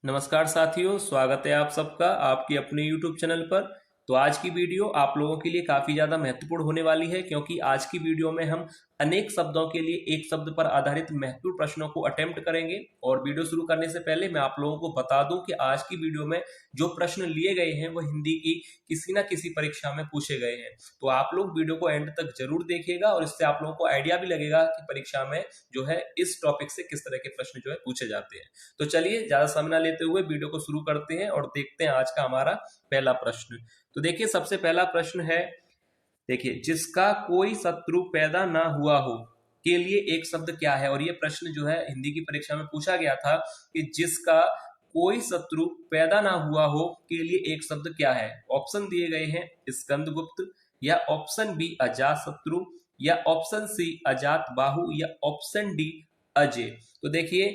नमस्कार साथियों, स्वागत है आप सबका आपके अपने YouTube चैनल पर। तो आज की वीडियो आप लोगों के लिए काफ़ी ज़्यादा महत्वपूर्ण होने वाली है, क्योंकि आज की वीडियो में हम अनेक शब्दों के लिए एक शब्द पर आधारित महत्वपूर्ण प्रश्नों को अटेम्प्ट करेंगे। और वीडियो शुरू करने से पहले मैं आप लोगों को बता दूं कि आज की वीडियो में जो प्रश्न लिए गए हैं वो हिंदी की किसी न किसी परीक्षा में पूछे गए हैं। तो आप लोग वीडियो को एंड तक जरूर देखिएगा और इससे आप लोगों को आइडिया भी लगेगा कि परीक्षा में जो है इस टॉपिक से किस तरह के प्रश्न जो है पूछे जाते हैं। तो चलिए ज्यादा समय ना लेते हुए वीडियो को शुरू करते हैं और देखते हैं आज का हमारा पहला प्रश्न। तो देखिए, सबसे पहला प्रश्न है, देखिए, जिसका कोई शत्रु पैदा ना हुआ हो के लिए एक शब्द क्या है। और ये प्रश्न जो है हिंदी की परीक्षा में पूछा गया था कि जिसका कोई शत्रु पैदा ना हुआ हो के लिए एक शब्द क्या है। ऑप्शन दिए गए हैं स्कंदगुप्त, या ऑप्शन बी अजात शत्रु, या ऑप्शन सी अजात बाहु, या ऑप्शन डी अजय। तो देखिए,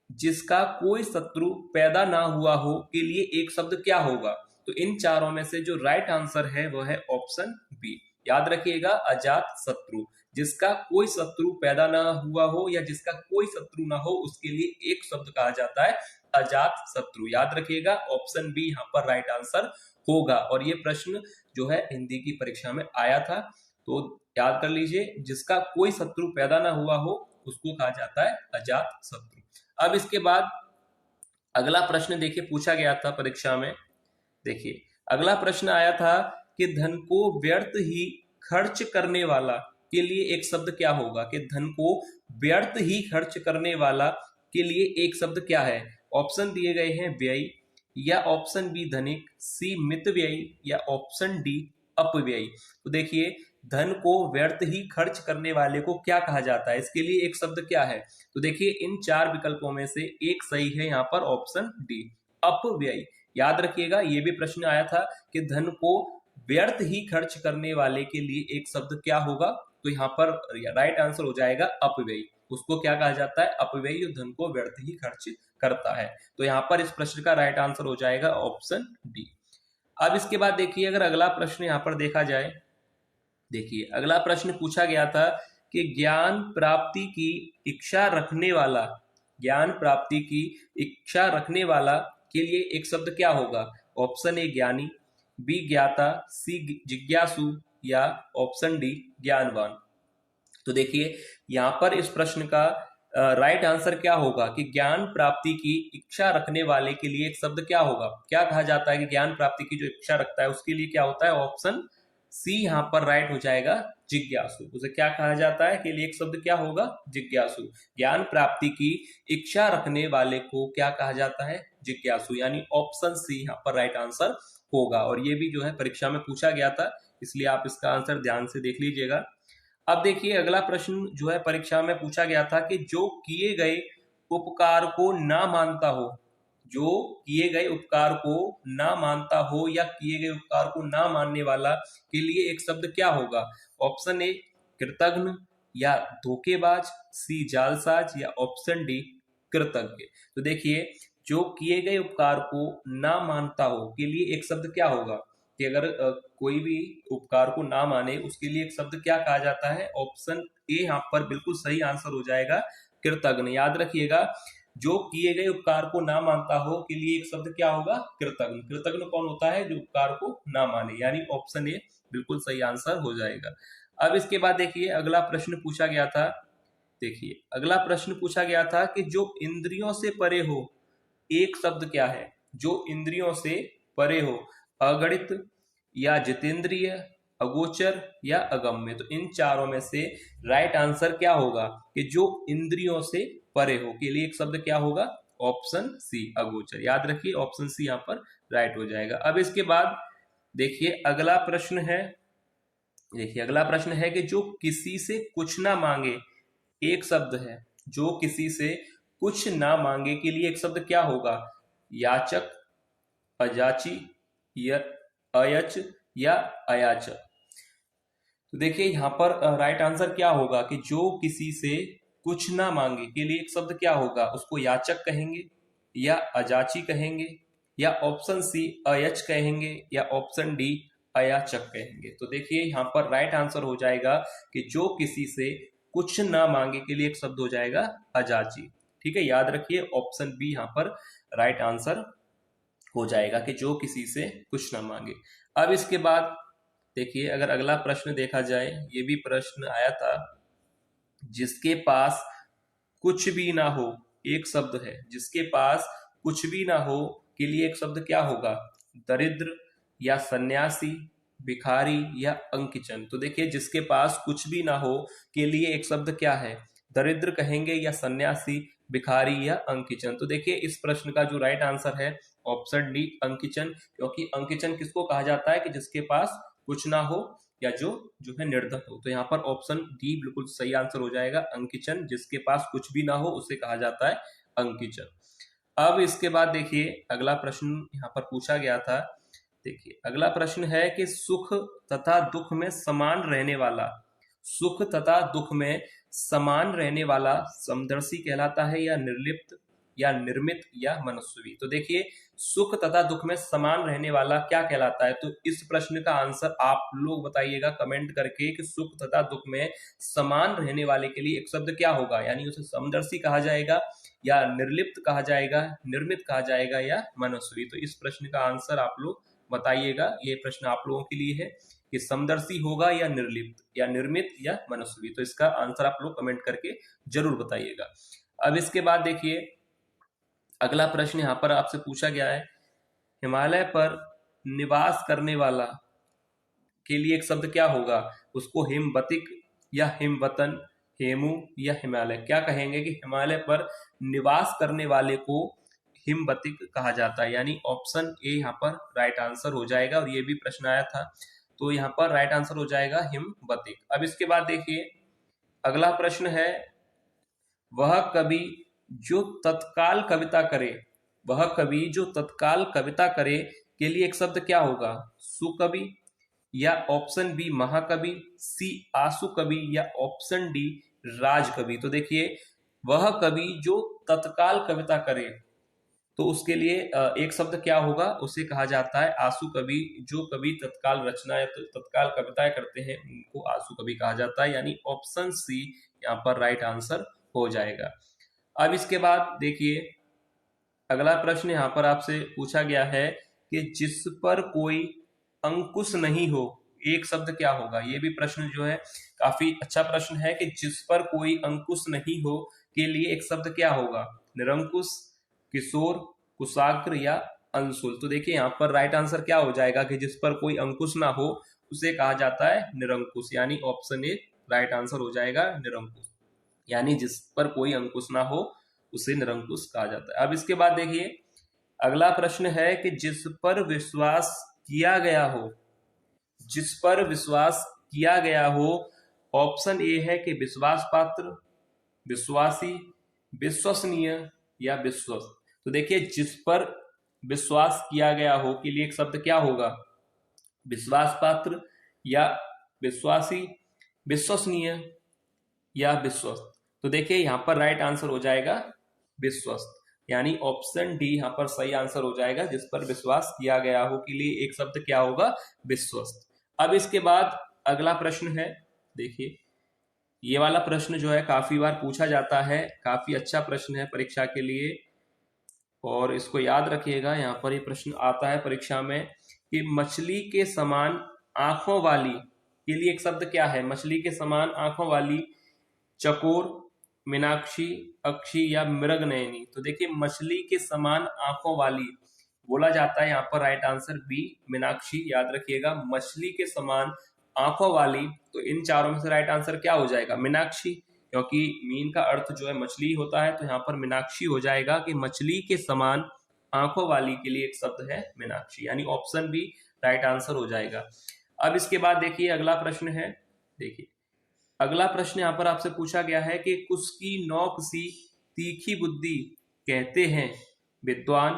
जिसका कोई शत्रु पैदा ना हुआ हो के लिए एक शब्द क्या होगा। तो इन चारों में से जो राइट आंसर है वो है ऑप्शन बी। याद रखिएगा, अजात शत्रु। जिसका कोई शत्रु पैदा ना हुआ हो या जिसका कोई शत्रु ना हो उसके लिए एक शब्द कहा जाता है अजात शत्रु। याद रखिएगा, ऑप्शन बी यहाँ पर राइट आंसर होगा। और ये प्रश्न जो है हिंदी की परीक्षा में आया था, तो याद कर लीजिए, जिसका कोई शत्रु पैदा ना हुआ हो उसको कहा जाता है अजात शत्रु। अब इसके बाद अगला प्रश्न देखिए पूछा गया था परीक्षा में। देखिए, अगला प्रश्न आया था कि धन को व्यर्थ ही खर्च करने वाला के लिए एक शब्द क्या होगा। कि धन को व्यर्थ ही खर्च करने वाला के लिए एक शब्द क्या है। ऑप्शन दिए गए हैं व्यय, या ऑप्शन बी धनिक, सी मित व्यय, या ऑप्शन डी अपव्यय। तो देखिए, धन को व्यर्थ ही खर्च करने वाले को क्या कहा जाता है, इसके लिए एक शब्द क्या है। तो देखिए, इन चार विकल्पों में से एक सही है यहाँ पर ऑप्शन डी अपव्यय। याद रखिएगा, ये भी प्रश्न आया था कि धन को व्यर्थ ही खर्च करने वाले के लिए एक शब्द क्या होगा। तो यहाँ पर राइट आंसर हो जाएगा अपव्यय। उसको क्या कहा जाता है, अपव्यय, जो धन को व्यर्थ ही खर्च करता है। तो यहाँ पर इस प्रश्न का राइट आंसर हो जाएगा ऑप्शन डी। अब इसके बाद देखिए, अगर अगला प्रश्न यहाँ पर देखा जाए, देखिए अगला प्रश्न पूछा गया था कि ज्ञान प्राप्ति की इच्छा रखने वाला, ज्ञान प्राप्ति की इच्छा रखने वाला के लिए एक शब्द क्या होगा। ऑप्शन ए ज्ञानी, बी ज्ञाता, सी जिज्ञासु, या ऑप्शन डी ज्ञानवान। तो देखिए, यहाँ पर इस प्रश्न का राइट आंसर क्या होगा कि ज्ञान प्राप्ति की इच्छा रखने वाले के लिए एक शब्द क्या होगा। क्या कहा जाता है कि ज्ञान प्राप्ति की जो इच्छा रखता है उसके लिए क्या होता है। ऑप्शन सी यहाँ पर राइट हो जाएगा जिज्ञासु। उसे क्या कहा जाता है, के लिए एक शब्द क्या होगा, जिज्ञासु। ज्ञान प्राप्ति की इच्छा रखने वाले को क्या कहा जाता है, जिज्ञासु। यानी ऑप्शन सी यहाँ पर राइट आंसर होगा। और ये भी जो है परीक्षा में पूछा गया था, इसलिए आप इसका आंसर ध्यान से देख लीजिएगा। अब देखिए, अगला प्रश्न जो है परीक्षा में पूछा गया था कि जो किए गए उपकार को ना मानता हो, जो किए गए उपकार को ना मानता हो या किए गए उपकार को ना मानने वाला के लिए एक शब्द क्या होगा। ऑप्शन ए कृतघ्न, या धोखेबाज, सी जालसाज, या ऑप्शन डी कृतज्ञ। तो देखिए, जो किए गए उपकार को ना मानता हो के लिए एक शब्द क्या होगा। कि अगर कोई भी उपकार को ना माने उसके लिए एक शब्द क्या कहा जाता है। ऑप्शन ए यहाँ पर बिल्कुल सही आंसर हो जाएगा कृतज्ञ। याद रखिएगा, जो किए गए उपकार को ना मानता हो के लिए एक शब्द क्या होगा, कृतज्ञ। कृतज्ञ कौन होता है, जो उपकार को ना माने। यानी ऑप्शन ए बिल्कुल सही आंसर हो जाएगा। अब इसके बाद देखिए, अगला प्रश्न पूछा गया था। देखिए, अगला प्रश्न पूछा गया था कि जो इंद्रियों से परे हो एक शब्द क्या है। जो इंद्रियों से परे हो, अगणित, या जितेंद्रिय, अगोचर, या अगम्य। तो इन चारों में से राइट आंसर क्या होगा कि जो इंद्रियों से परे हो के लिए एक शब्द क्या होगा। ऑप्शन सी अगोचर। याद रखिए, ऑप्शन सी यहाँ पर राइट हो जाएगा। अब इसके बाद देखिए अगला प्रश्न है। देखिए, अगला प्रश्न है कि जो किसी से कुछ ना मांगे एक शब्द है। जो किसी से कुछ ना मांगे के लिए एक शब्द क्या होगा। याचक, अजाची, या अयच, या अयाचक। तो देखिए, यहाँ पर राइट आंसर क्या होगा कि जो किसी से कुछ ना मांगे के लिए एक शब्द क्या होगा। उसको याचक कहेंगे, या अजाची कहेंगे, या ऑप्शन सी अयच कहेंगे, या ऑप्शन डी अयाचक कहेंगे। तो देखिए, यहाँ पर राइट आंसर हो जाएगा कि जो किसी से कुछ ना मांगे के लिए एक शब्द हो जाएगा अजाची। ठीक है, याद रखिए ऑप्शन बी यहाँ पर राइट आंसर हो जाएगा कि जो किसी से कुछ ना मांगे। अब इसके बाद देखिए, अगर अगला प्रश्न देखा जाए, ये भी प्रश्न आया था, जिसके पास कुछ भी ना हो, एक शब्द है, जिसके पास कुछ भी ना हो के लिए एक शब्द क्या होगा? दरिद्र या सन्यासी, भिखारी या अंकिचन। तो देखिए, जिसके पास कुछ भी ना हो के लिए एक शब्द क्या है? दरिद्र कहेंगे या सन्यासी, भिखारी या अंकिचन। तो देखिए, इस प्रश्न का जो राइट आंसर है ऑप्शन डी अंकिचन, क्योंकि अंकिचन किसको कहा जाता है? कि जिसके पास कुछ ना हो या जो जो है निर्धन हो। तो यहाँ पर ऑप्शन डी बिल्कुल सही आंसर हो जाएगा, अंकिचन, जिसके पास कुछ भी ना हो उसे कहा जाता है अंकिचन। अब इसके बाद देखिए, अगला प्रश्न यहाँ पर पूछा गया था। देखिए, अगला प्रश्न है कि सुख तथा दुख में समान रहने वाला, सुख तथा दुख में समान रहने वाला समदर्शी कहलाता है या निर्लिप्त या निर्मित या मनस्वी। तो देखिए, सुख तथा दुख में समान रहने वाला क्या कहलाता है? तो इस प्रश्न का आंसर आप लोग बताइएगा कमेंट करके कि सुख तथा दुख में समान रहने वाले के लिए एक शब्द क्या होगा, यानी उसे समदर्शी कहा जाएगा या निर्लिप्त कहा जाएगा, निर्मित कहा जाएगा या मनस्वी। तो इस प्रश्न का आंसर आप लोग बताइएगा, ये प्रश्न आप लोगों के लिए है कि समदर्शी होगा या निर्लिप्त या निर्मित या मनस्वी। तो इसका आंसर आप लोग कमेंट करके जरूर बताइएगा। अब इसके बाद देखिए, अगला प्रश्न यहाँ पर आपसे पूछा गया है, हिमालय पर निवास करने वाला के लिए एक शब्द क्या होगा? उसको हिमवतिक या हिमवतन, हेमू या हिमालय। क्या कहेंगे कि हिमालय पर निवास करने वाले को हिमवतिक कहा जाता है, यानी ऑप्शन ए यहाँ पर राइट आंसर हो जाएगा। और ये भी प्रश्न आया था, तो यहाँ पर राइट आंसर हो जाएगा हिमवतिक। अब इसके बाद देखिए, अगला प्रश्न है, वह कवि जो तत्काल कविता करे, वह कवि जो तत्काल कविता करे के लिए एक शब्द क्या होगा? सुकवि या ऑप्शन बी महाकवि, सी आशु कवि या ऑप्शन डी राजकवि। तो देखिए, वह कवि जो तत्काल कविता करे, तो उसके लिए एक शब्द क्या होगा? उसे कहा जाता है आशु कवि। जो कवि तत्काल रचना या तत्काल कविताएं करते हैं उनको आशु कवि कहा जाता है, यानी ऑप्शन सी यहाँ पर राइट आंसर हो जाएगा। अब इसके बाद देखिए, अगला प्रश्न यहाँ पर आपसे पूछा गया है कि जिस पर कोई अंकुश नहीं हो, एक शब्द क्या होगा? ये भी प्रश्न जो है काफी अच्छा प्रश्न है कि जिस पर कोई अंकुश नहीं हो के लिए एक शब्द क्या होगा? निरंकुश, किशोर, कुशाग्र या अंशुल। तो देखिए, यहाँ पर राइट आंसर क्या हो जाएगा कि जिस पर कोई अंकुश ना हो उसे कहा जाता है निरंकुश, यानी ऑप्शन ए राइट आंसर हो जाएगा निरंकुश, यानी जिस पर कोई अंकुश ना हो उसे निरंकुश कहा जाता है। अब इसके बाद देखिए, अगला प्रश्न है कि जिस पर विश्वास किया गया हो, जिस पर विश्वास किया गया हो, ऑप्शन ए है कि विश्वास पात्र, विश्वासी, विश्वसनीय या विश्वस्त। तो देखिए, जिस पर विश्वास किया गया हो के लिए एक शब्द क्या होगा? विश्वास पात्र या विश्वासी, विश्वसनीय या विश्वस्त। तो देखिए, यहाँ पर राइट आंसर हो जाएगा विश्वस्त, यानी ऑप्शन डी यहाँ पर सही आंसर हो जाएगा। जिस पर विश्वास किया गया हो के लिए एक शब्द क्या होगा? विश्वस्त। अब इसके बाद अगला प्रश्न है, देखिए ये वाला प्रश्न जो है काफी बार पूछा जाता है, काफी अच्छा प्रश्न है परीक्षा के लिए, और इसको याद रखिएगा। यहाँ पर ये प्रश्न आता है परीक्षा में कि मछली के समान आंखों वाली के लिए एक शब्द क्या है? मछली के समान आंखों वाली, चकोर, मीनाक्षी, अक्षी या मृगनयनी। तो देखिए, मछली के समान आंखों वाली बोला जाता है यहाँ पर राइट आंसर बी मीनाक्षी। याद रखिएगा, मछली के समान आंखों वाली, तो इन चारों में से राइट आंसर क्या हो जाएगा? मीनाक्षी, क्योंकि मीन का अर्थ जो है मछली होता है, तो यहाँ पर मीनाक्षी हो जाएगा कि मछली के समान आंखों वाली के लिए एक शब्द है मीनाक्षी, यानी ऑप्शन बी राइट आंसर हो जाएगा। अब इसके बाद देखिए, अगला प्रश्न है, देखिए अगला प्रश्न यहाँ पर आपसे पूछा गया है कि कुसकी नौक सी तीखी बुद्धि कहते हैं विद्वान,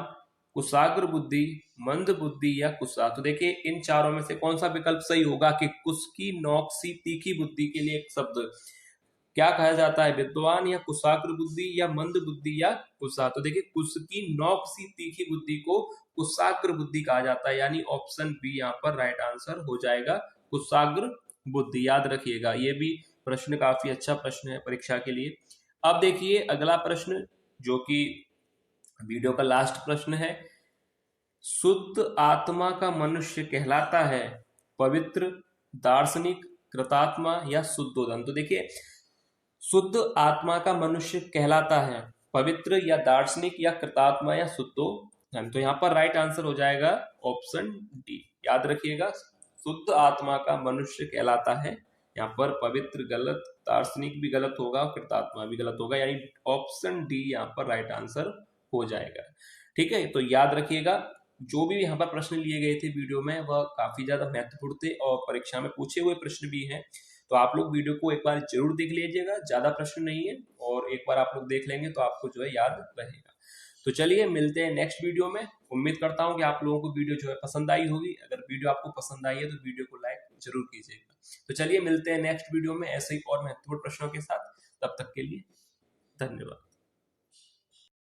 कुशाग्र बुद्धि, मंद बुद्धि या कुशा। तो देखिए, इन चारों में से कौन सा विकल्प सही होगा कि कुसकी नौक सी तीखी बुद्धि के लिए एक शब्द क्या कहा जाता है? विद्वान या कुशाग्र बुद्धि या मंद बुद्धि या कुशा। तो देखिए, कुसकी नौक सी तीखी बुद्धि को कुशाग्र बुद्धि कहा जाता है, यानी ऑप्शन बी यहाँ पर राइट आंसर हो जाएगा, कुशाग्र बुद्धि। याद रखिएगा, ये भी प्रश्न काफी अच्छा प्रश्न है परीक्षा के लिए। अब देखिए, अगला प्रश्न जो कि वीडियो का लास्ट प्रश्न है। शुद्ध आत्मा का मनुष्य कहलाता है पवित्र, दार्शनिक, कृतात्मा या शुद्धोदन। तो देखिए, शुद्ध आत्मा का मनुष्य कहलाता है पवित्र या दार्शनिक या कृतात्मा या शुद्धोदन। तो यहाँ पर राइट आंसर हो जाएगा ऑप्शन डी। याद रखिएगा, शुद्ध आत्मा का मनुष्य कहलाता है, यहाँ पर पवित्र गलत, दार्शनिक भी गलत होगा, कृतात्मा भी गलत होगा, यानी ऑप्शन डी यहाँ पर राइट आंसर हो जाएगा। ठीक है, तो याद रखिएगा, जो भी यहाँ पर प्रश्न लिए गए थे वीडियो में वह काफी ज्यादा महत्वपूर्ण थे और परीक्षा में पूछे हुए प्रश्न भी हैं। तो आप लोग वीडियो को एक बार जरूर देख लीजिएगा, ज्यादा प्रश्न नहीं है और एक बार आप लोग देख लेंगे तो आपको जो है याद रहेगा। तो चलिए मिलते हैं नेक्स्ट वीडियो में। उम्मीद करता हूं कि आप लोगों को वीडियो जो है पसंद आई होगी। अगर वीडियो आपको पसंद आई है तो वीडियो को लाइक जरूर कीजिएगा। तो चलिए मिलते हैं नेक्स्ट वीडियो में ऐसे ही और महत्वपूर्ण प्रश्नों के साथ। तब तक के लिए धन्यवाद।